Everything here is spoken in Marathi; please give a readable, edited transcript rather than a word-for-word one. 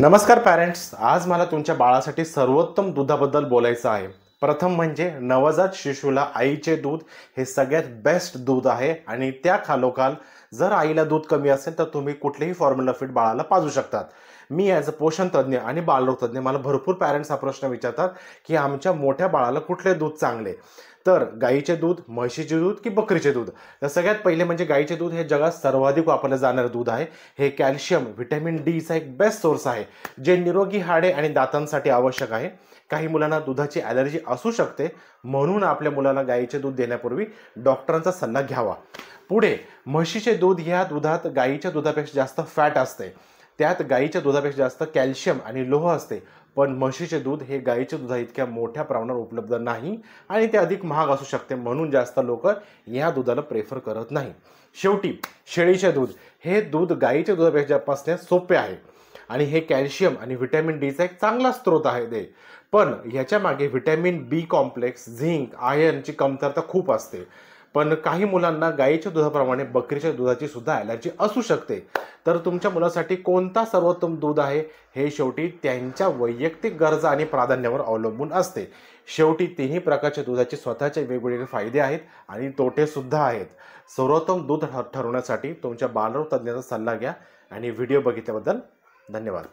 नमस्कार पॅरेंट्स, आज मला तुमच्या बाळासाठी सर्वोत्तम दुधाबद्दल बोलायचं आहे। प्रथम म्हणजे नवजात शिशुला आईचे दूध हे सगळ्यात बेस्ट दूध आहे आणि त्या खालोखाल जर आईला दूध कमी असेल तर तुम्ही कुठलेही फॉर्म्युला फिट बाळाला पाजू शकतात। मी ॲज अ पोषण तज्ञ आणि बालरोग तज्ञ मला भरपूर पॅरेंट्स हा प्रश्न विचारतात की आमच्या मोठ्या बाळाला कुठले दूध चांगले, तर गाईचे दूध, म्हशीचे दूध की बकरीचे दूध। तर सगळ्यात पहिले म्हणजे गाईचे दूध हे जगात सर्वाधिक वापरले जाणारे दूध आहे। हे कॅल्शियम, व्हिटॅमिन डी चा एक बेस्ट सोर्स आहे जे निरोगी हाडे आणि दातांसाठी आवश्यक आहे। काही मुलांना दुधाची ॲलर्जी असू शकते, म्हणून आपल्या मुलाला गाईचे दूध देण्यापूर्वी डॉक्टरांचा सल्ला घ्यावा। पुढे म्हशीचे दूध, या दुधात गाईच्या दुधापेक्षा जास्त फॅट असते, त्यात गाईच्या दुधापेक्षा जास्त कॅल्शियम आणि लोह असते, पण म्हशीचे दूध हे गाईच्या दुधा इतक्या मोठ्या प्रमाणावर उपलब्ध नाही आणि ते अधिक महाग असू शकते, म्हणून जास्त लोक या दुधाला प्रेफर करत नाही। शेवटी शेळीचे दूध हे दूध गाईच्या दुधापेक्षा पासण्यास सोपे आहे आणि हे कॅल्शियम आणि व्हिटॅमिन डीचा एक चांगला स्रोत आहे ते, पण ह्याच्या मागे व्हिटॅमिन बी कॉम्प्लेक्स, झिंक, आयर्नची कमतरता खूप असते। पण काही मुलांना गाईच्या दुधाप्रमाणे बकरीच्या दुधाची सुद्धा ॲलर्जी असू शकते। तर तुमच्या मुलासाठी कोणता सर्वोत्तम दूध आहे हे शेवटी त्यांच्या वैयक्तिक गरजा आणि प्राधान्यावर अवलंबून असते। शेवटी तिन्ही प्रकारच्या दुधाचे स्वतःचे वेगवेगळे फायदे आहेत आणि तोटे सुद्धा आहेत। सर्वोत्तम दूध ठरवण्यासाठी तुमच्या बालरोग तज्ञाचा सल्ला घ्या आणि व्हिडिओ बघितल्याबद्दल धन्यवाद।